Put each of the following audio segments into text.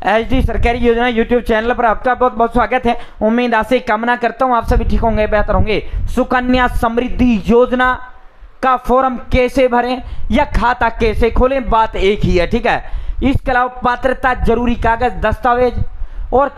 HD सरकारी योजना YouTube channel पर आपका बहुत बहुत स्वागत है। उम्मीद आशा कामना करता हूं आप सभी ठीक होंगे, बेहतर होंगे। सुकन्या समृद्धि योजना का फॉर्म कैसे भरें या खाता कैसे खोलें, बात एक ही है, ठीक है। इसके अलावा पात्रता, जरूरी कागज, दस्तावेज और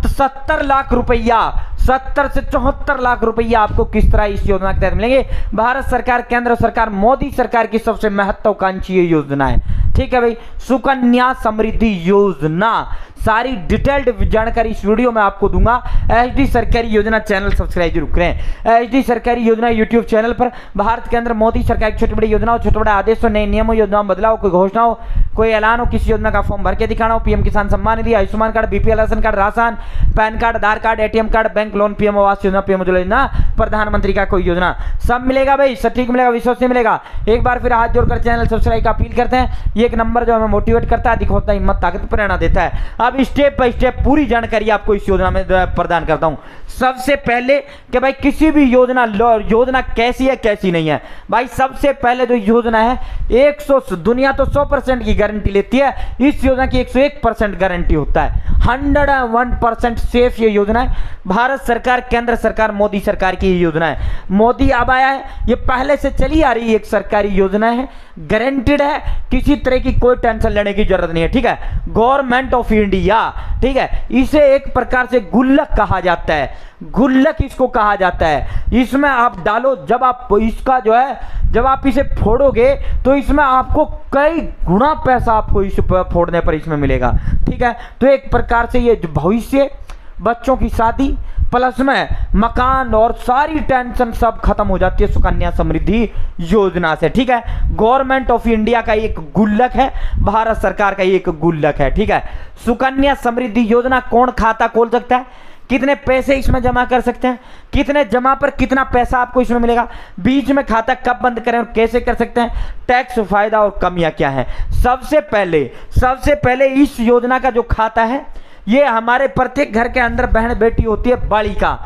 70 लाख रुपया, 70 से 74 लाख रुपया आपको किस तरह इस योजना के तहत मिलेंगे। भारत सरकार, केंद्र सरकार, मोदी सरकार की सबसे महत्वाकांक्षी योजना है, ठीक है भाई। सुकन्या समृद्धि योजना सारी डिटेल्ड जानकारी इस वीडियो में आपको दूंगा। एचडी सरकारी योजना चैनल सब्सक्राइब जरूर करें। एचडी सरकारी योजना यूट्यूब चैनल पर भारत के अंदर मोदी सरकार की छोटी बड़ी योजनाओं, छोटे बड़े आदेशों, नए नियमों, योजनाओं बदलाव, कोई घोषणा हो, कोई ऐलान हो, किसी योजना का फॉर्म भर के दिखाना हो, PM Kisan Samman Nidhi, Ayushman card, BPL ration card, ration, PAN card, Aadhaar card, ATM card, bank loan, PM Awas Yojana, PM Ujjwala योजना, प्रधानमंत्री का कोई योजना, सब मिलेगा भाई, सटीक मिलेगा, विश्वसनीय मिलेगा। एक बार फिर हाथ जोड़कर चैनल सब्सक्राइब का अपील करते हैं। ये एक नंबर जो हमें मोटिवेट करता है, दिखाता है, हिम्मत, ताकत, प्रेरणा देता है। अब स्टेप बाय स्टेप पूरी जानकारी आपको इस योजना में प्रदान करता हूं। सबसे पहले कि भाई किसी भी योजना कैसी है कैसी नहीं है। भाई सबसे पहले जो योजना है 100, दुनिया तो 100% की गारंटी लेती है, इस योजना की 101% गारंटी होता है। 101% सेफ ये योजना है। भारत सरकार, केंद्र सरकार, मोदी सरकार की योजना है। मोदी अब आया है, ये पहले से चली आ रही एक सरकारी योजना है, गारंटेड है, किसी तरह की कोई टेंशन लेने की जरूरत नहीं है, ठीक है। गवर्नमेंट ऑफ इंडिया, ठीक है, इसे एक प्रकार से गुल्लक कहा जाता है, गुल्लक इसको कहा जाता है। इसमें आप डालो, जब आप इसका जो है, जब आप इसे फोड़ोगे तो इसमें आपको कई गुना पैसा आपको इस फोड़ने पर इसमें मिलेगा, ठीक है। तो एक प्रकार से ये भविष्य, बच्चों की शादी प्लस में मकान और सारी टेंशन सब खत्म हो जाती है सुकन्या समृद्धि योजना से, ठीक है। गवर्नमेंट ऑफ इंडिया का एक गुल्लक है, भारत सरकार का एक गुल्लक है, ठीक है। सुकन्या समृद्धि योजना कौन खाता खोल सकता है, कितने पैसे इसमें जमा कर सकते हैं, कितने जमा पर कितना पैसा आपको इसमें मिलेगा, बीच में खाता कब बंद करें और कैसे कर सकते हैं, टैक्स, फायदा और कमियां क्या है। सबसे पहले इस योजना का जो खाता है, ये हमारे प्रत्येक घर के अंदर बहन बेटी होती है, बालिका,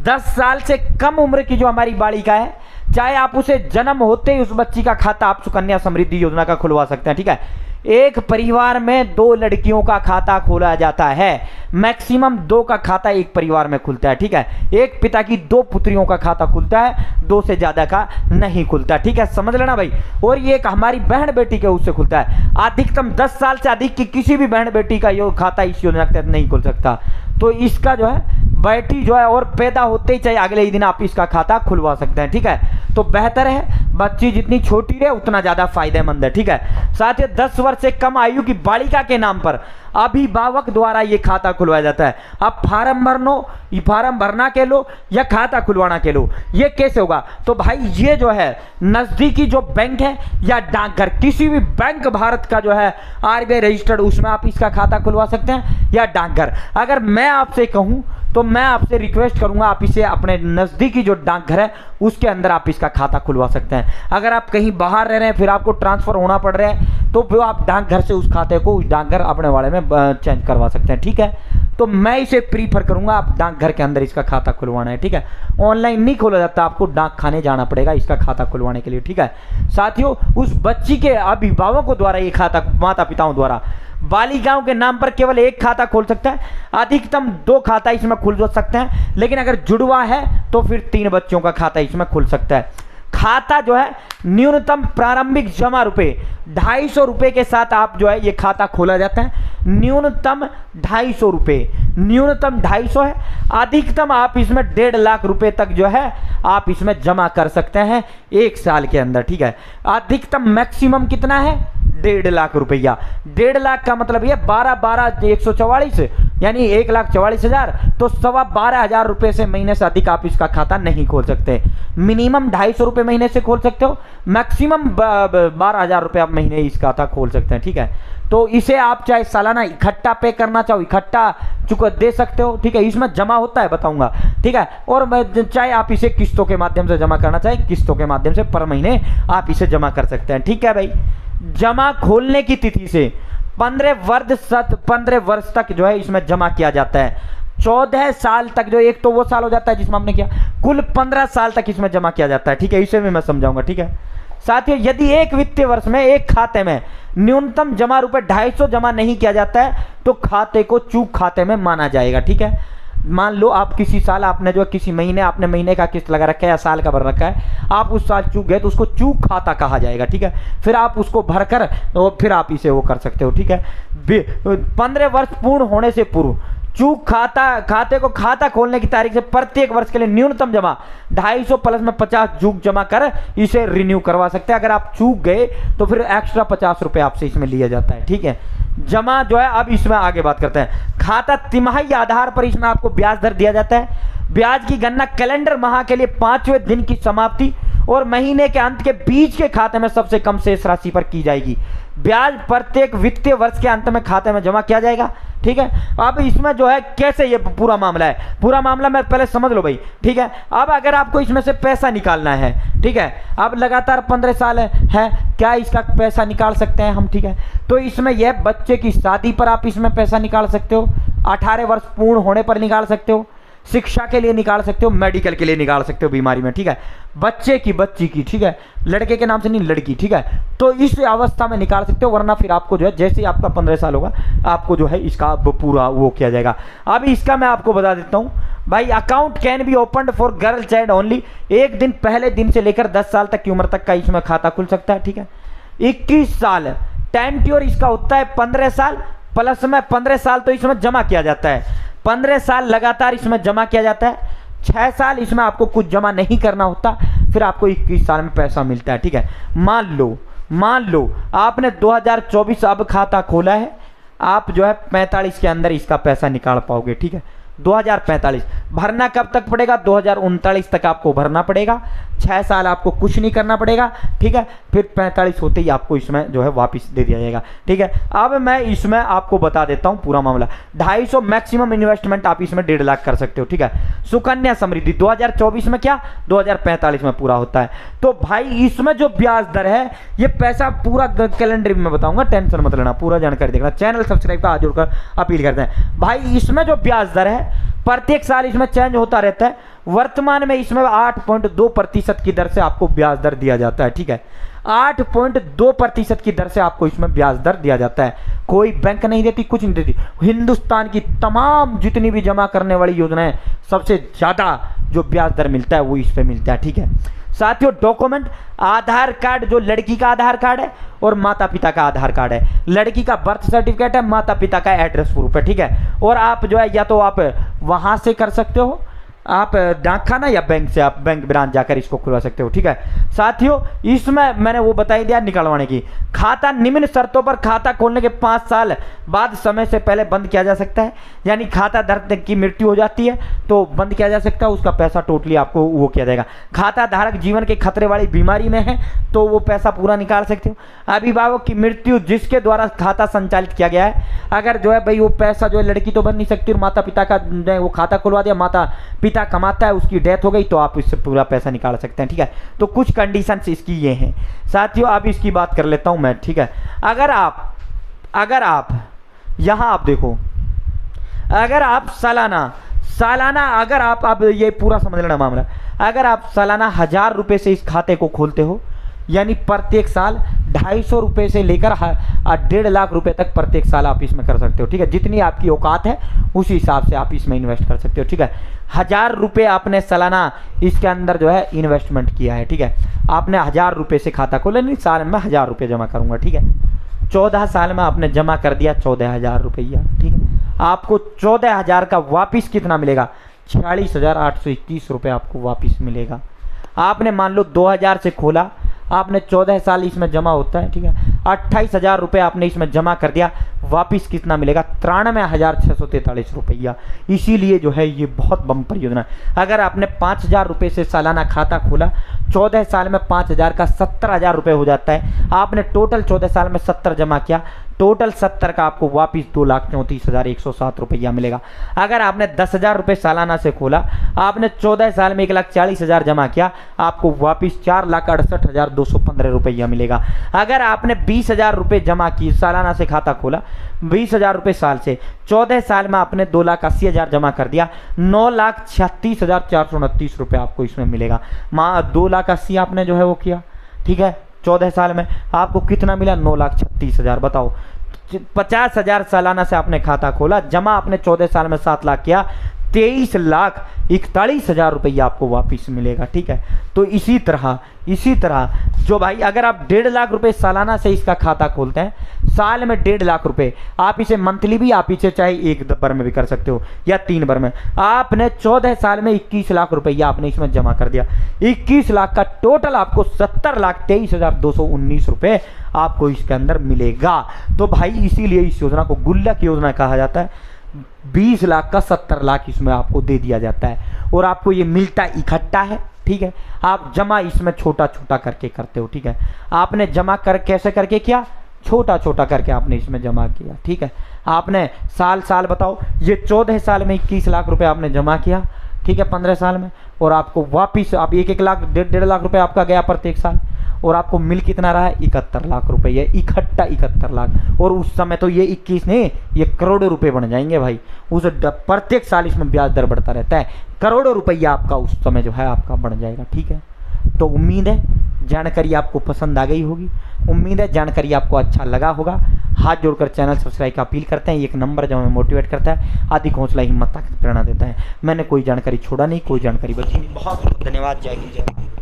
10 साल से कम उम्र की जो हमारी बालिका है, चाहे आप उसे जन्म होते ही उस बच्ची का खाता आप सुकन्या समृद्धि योजना का खुलवा सकते हैं, ठीक है। एक परिवार में 2 लड़कियों का खाता खोला जाता है, मैक्सिमम 2 का खाता एक परिवार में खुलता है, ठीक है। एक पिता की 2 पुत्रियों का खाता खुलता है, 2 से ज्यादा का नहीं खुलता, ठीक है, समझ लेना भाई। और ये एक हमारी बहन बेटी के उससे खुलता है। अधिकतम 10 साल से अधिक की किसी भी बहन बेटी का ये खाता इस योजना के तहत नहीं खुल सकता। तो इसका जो है बेटी जो है और पैदा होते ही चाहे अगले ही दिन आप इसका खाता खुलवा सकते हैं, ठीक है। तो बेहतर है, बच्ची जितनी छोटी रहे उतना ज्यादा फायदेमंद है, ठीक है। साथ ही 10 वर्ष से कम आयु की बालिका के नाम पर अभिभावक द्वारा ये खाता खुलवाया जाता है। अब फार्म भरना के लो या खाता खुलवाना के लो, ये कैसे होगा। तो भाई ये जो है नजदीकी जो बैंक है या डाकघर, किसी भी बैंक भारत का जो है आरबीआई रजिस्टर्ड, उसमें आप इसका खाता खुलवा सकते हैं, या डाकघर। अगर मैं आपसे कहूं तो मैं आपसे रिक्वेस्ट करूंगा, आप इसे अपने नजदीकी जो डाकघर है उसके अंदर आप इसका खाता खुलवा सकते हैं। अगर आप कहीं बाहर रह रहे हैं, फिर आपको ट्रांसफर होना पड़ रहा है, तो फिर आप डाकघर से उस खाते को उस डाकघर अपने वाले में चेंज करवा सकते हैं, ठीक है। तो मैं इसे प्रीफर करूंगा, आप डाकघर के अंदर इसका खाता खुलवाना है, ठीक है। ऑनलाइन नहीं खोला जाता, आपको डाक खाने जाना पड़ेगा इसका खाता खुलवाने के लिए, ठीक है। साथियों, उस बच्ची के अभिभावकों द्वारा ये खाता, माता पिताओं द्वारा, बालिकाओं के नाम पर केवल एक खाता खोल सकता है, अधिकतम 2 खाता इसमें खुल सकते हैं, लेकिन अगर जुड़वा है तो फिर 3 बच्चों का खाता इसमें खुल सकता है। खाता जो है न्यूनतम प्रारंभिक जमा रुपए 250 रुपए के साथ आप जो है ये खाता खोला जाता है। न्यूनतम 250 रुपए, न्यूनतम 250 है, अधिकतम आप इसमें 1.5 लाख रुपए तक जो है आप इसमें जमा कर सकते हैं 1 साल के अंदर, ठीक है। अधिकतम मैक्सिमम कितना है, 1.5 लाख रुपया। 1.5 लाख का मतलब ये 12,144 यानी 1,44,000, तो 12,500 रुपए से महीने से अधिक आप इसका खाता नहीं खोल सकते। मिनिमम 250 रुपए महीने से खोल सकते हो, मैक्सिमम 12,000 रुपए आप महीने इस खाता खोल सकते हैं, ठीक है। तो इसे आप चाहे सालाना इकट्ठा पे करना चाहो, इकट्ठा चुका दे सकते हो, ठीक है। इसमें जमा होता है, बताऊंगा, ठीक है। और चाहे आप इसे किस्तों के माध्यम से जमा करना चाहे, किस्तों के माध्यम से पर महीने आप इसे जमा कर सकते हैं, ठीक है भाई। जमा खोलने की तिथि से 15 वर्ष तक जो है इसमें जमा किया जाता है। 14 साल तक जो, एक तो वो साल हो जाता है जिसमें हमने किया, कुल 15 साल तक इसमें जमा किया जाता है, ठीक है। इसे भी मैं समझाऊंगा, ठीक है। साथियों यदि एक वित्तीय वर्ष में एक खाते में न्यूनतम जमा रुपए 250 जमा नहीं किया जाता है तो खाते को चूक खाते में माना जाएगा। ठीक है, मान लो आप किसी साल आपने जो किसी महीने आपने महीने का किस्त लगा रखा है या साल का भर रखा है, आप उस साल चूक गए तो उसको चूक खाता कहा जाएगा। ठीक है, फिर आप उसको भरकर और फिर आप इसे वो कर सकते हो। ठीक है, 15 वर्ष पूर्ण होने से पूर्व चूक खाते को खाता खोलने की तारीख से प्रत्येक वर्ष के लिए न्यूनतम जमा 250 प्लस में 50 चूक जमा कर इसे रिन्यू करवा सकते हैं। अगर आप चूक गए तो फिर एक्स्ट्रा 50 रुपए आपसे इसमें लिया जाता है। ठीक है, जमा जो है अब इसमें आगे बात करते हैं। खाता तिमाही आधार पर इसमें आपको ब्याज दर दिया जाता है। ब्याज की गणना कैलेंडर माह के लिए 5वें दिन की समाप्ति और महीने के अंत के बीच के खाते में सबसे कम शेष राशि पर की जाएगी। ब्याज प्रत्येक वित्तीय वर्ष के अंत में खाते में जमा किया जाएगा। ठीक है, अब इसमें जो है कैसे ये पूरा मामला है, पूरा मामला मैं पहले समझ लो भाई। ठीक है, अब अगर आपको इसमें से पैसा निकालना है, ठीक है, अब लगातार 15 साल है क्या इसका पैसा निकाल सकते हैं हम। ठीक है, तो इसमें यह बच्चे की शादी पर आप इसमें पैसा निकाल सकते हो, 18 वर्ष पूर्ण होने पर निकाल सकते हो, शिक्षा के लिए निकाल सकते हो, मेडिकल के लिए निकाल सकते हो, बीमारी में। ठीक है, बच्चे की बच्ची की, ठीक है, लड़के के नाम से नहीं लड़की। ठीक है, तो इस अवस्था में निकाल सकते हो, वरना फिर आपको जो है जैसे ही आपका 15 साल होगा आपको जो है इसका पूरा वो किया जाएगा। अब इसका मैं आपको बता देता हूँ भाई। Account can be open for girl child only. एक दिन पहले दिन से लेकर 10 साल तक की उम्र तक का इसमें खाता खुल सकता है। ठीक है, 21 साल टेन्योर इसका होता है 15 साल प्लस में 15 साल तो इसमें जमा किया जाता है। 15 साल लगातार इसमें जमा किया जाता है। 6 साल इसमें आपको कुछ जमा नहीं करना होता, फिर आपको 21 साल में पैसा मिलता है। ठीक है, मान लो आपने 2024 अब खाता खोला है, आप जो है 45 के अंदर इसका पैसा निकाल पाओगे। ठीक है, 2045 भरना कब तक पड़ेगा, 2039 तक आपको भरना पड़ेगा। 6 साल आपको कुछ नहीं करना पड़ेगा। ठीक है, फिर 45 होते ही आपको इसमें जो है वापस दे दिया जाएगा। ठीक है, अब मैं इसमें आपको बता देता हूं पूरा मामला। 250 मैक्सिमम इन्वेस्टमेंट आप इसमें 1.5 लाख कर सकते हो। ठीक है, सुकन्या समृद्धि 2024 में क्या 2045 में पूरा होता है। तो भाई इसमें जो ब्याज दर है, ये पैसा पूरा कैलेंडर में बताऊंगा, टेंशन मत लेना, पूरा जानकारी देखना। चैनल सब्सक्राइब का हाथ जोड़कर अपील करते हैं भाई। इसमें जो ब्याज दर है प्रत्येक साल इसमें चेंज होता रहता है। वर्तमान में इसमें 8.2% की दर से आपको ब्याज दर दिया जाता है। ठीक है, 8.2% की दर से आपको इसमें ब्याज दर दिया जाता है। कोई बैंक नहीं देती, कुछ नहीं देती। हिंदुस्तान की तमाम जितनी भी जमा करने वाली योजनाएं सबसे ज्यादा जो ब्याज दर मिलता है वो इस पे मिलता है। ठीक है साथियों, डॉक्यूमेंट आधार कार्ड, जो लड़की का आधार कार्ड है और माता पिता का आधार कार्ड है। लड़की का बर्थ सर्टिफिकेट है, माता पिता का एड्रेस प्रूफ है। ठीक है, और आप जो है या तो आप वहां से कर सकते हो, आप डाकखाना या बैंक से आप बैंक ब्रांच जाकर इसको खुलवा सकते हो। ठीक है साथियों, इसमें मैंने वो बता ही दिया निकलवाने की। खाता निम्न शर्तों पर खाता खोलने के 5 साल बाद समय से पहले बंद किया जा सकता है। यानी खाता धारक की मृत्यु हो जाती है तो बंद किया जा सकता है, उसका पैसा टोटली आपको वो किया जाएगा। खाता धारक जीवन के खतरे वाली बीमारी में है तो वो पैसा पूरा निकाल सकते हो। अभिभावक की मृत्यु जिसके द्वारा खाता संचालित किया गया है, अगर जो है भाई वो पैसा जो है लड़की तो बन नहीं सकती और माता पिता का वो खाता खुलवा दिया, माता पिता कमाता है, उसकी डेथ हो गई तो आप इससे पूरा पैसा निकाल सकते हैं। ठीक है, तो कुछ कंडीशंस इसकी ये हैं साथियों। अब इसकी बात कर लेता हूं मैं। ठीक है, अगर आप यहां आप देखो, अगर आप सालाना अगर आप अब ये पूरा समझ लेना मामला, अगर आप सालाना 1000 रुपए से इस खाते को खोलते हो, यानी प्रत्येक साल 250 रुपए से लेकर 1.5 लाख रुपए तक प्रत्येक साल आप इसमें कर सकते हो। ठीक है, जितनी आपकी औकात है उसी हिसाब से आप इसमें इन्वेस्ट कर सकते हो। ठीक है, 1000 रुपए आपने सालाना इसके अंदर जो है इन्वेस्टमेंट किया है। ठीक है, आपने 1000 रुपए से खाता खोला, नहीं साल में 1000 रुपये जमा करूंगा। ठीक है, 14 साल में आपने जमा कर दिया 14,000 रुपया। ठीक है, आपको 14,000 का वापिस कितना मिलेगा, 46,821 रुपये आपको वापिस मिलेगा। आपने मान लो 2000 से खोला, आपने 14 साल इसमें जमा होता है। ठीक है, 28,000 रुपये आपने इसमें जमा कर दिया, वापिस कितना मिलेगा, 93,643 रुपया। इसीलिए जो है ये बहुत बम्पर योजना है। अगर आपने 5,000 रुपये से सालाना खाता खोला, 14 साल में 5,000 का 17,000 रुपये हो जाता है। आपने टोटल 14 साल में 70 जमा किया, टोटल 70 का आपको वापिस 2,34,107 रुपया मिलेगा। अगर आपने 10,000 रुपये सालाना से खोला, आपने 14 साल में 1,40,000 जमा किया, आपको वापिस 4,68,215 रुपया मिलेगा। अगर आपने 20,000 रुपये जमा की सालाना से खाता खोला, 20,000 रुपये साल से, 14 साल में आपने 2,80,000 जमा कर दिया, 9,36,429 रुपये आपको इसमें मिलेगा। 2,80,000 आपने जो है वो किया। ठीक है, 14 साल में आपको कितना मिला, 9,36,000। बताओ 50,000 सालाना से आपने खाता खोला, जमा आपने 14 साल में 7 लाख किया, 23,41,000 रुपया आपको वापिस मिलेगा। ठीक है, तो इसी तरह जो भाई अगर आप 1.5 लाख रुपए सालाना से इसका खाता खोलते हैं, साल में 1.5 लाख रुपए, आप इसे मंथली भी आप इसे चाहे 1 बार में भी कर सकते हो या 3 बार में। आपने 14 साल में 21 लाख रुपया आपने इसमें जमा कर दिया, 21 लाख का टोटल आपको 70,23,219 रुपए आपको इसके अंदर मिलेगा। तो भाई इसीलिए इस योजना को गुल्लक योजना कहा जाता है। 20 लाख का 70 लाख इसमें आपको दे दिया जाता है और आपको ये मिलता इकट्ठा है। ठीक है, आप जमा इसमें छोटा छोटा करके करते हो। ठीक है, आपने जमा कर कैसे करके किया, छोटा छोटा करके आपने इसमें जमा किया। ठीक है, आपने साल बताओ, ये 14 साल में 21 लाख रुपए आपने जमा किया। ठीक है, 15 साल में, और आपको वापिस आप 1-1 लाख 1.5 लाख रुपए आपका गया प्रत्येक साल, और आपको मिल कितना रहा है, 71 लाख रुपए, ये इकट्ठा 71 लाख। और उस समय तो ये 21 नहीं, ये करोड़ों रुपए बन जाएंगे भाई। उस प्रत्येक साल इसमें ब्याज दर बढ़ता रहता है, करोड़ों रुपया आपका उस समय जो है आपका बढ़ जाएगा। ठीक है, तो उम्मीद है जानकारी आपको पसंद आ गई होगी, उम्मीद है जानकारी आपको अच्छा लगा होगा। हाथ जोड़कर चैनल सब्सक्राइब का अपील करते हैं, एक नंबर जो हमें मोटिवेट करता है, अधिक हौसला, हिम्मत, ताकत, प्रेरणा देता है। मैंने कोई जानकारी छोड़ा नहीं, कोई जानकारी बची नहीं। बहुत बहुत धन्यवाद। जय हिंद, जय भारत।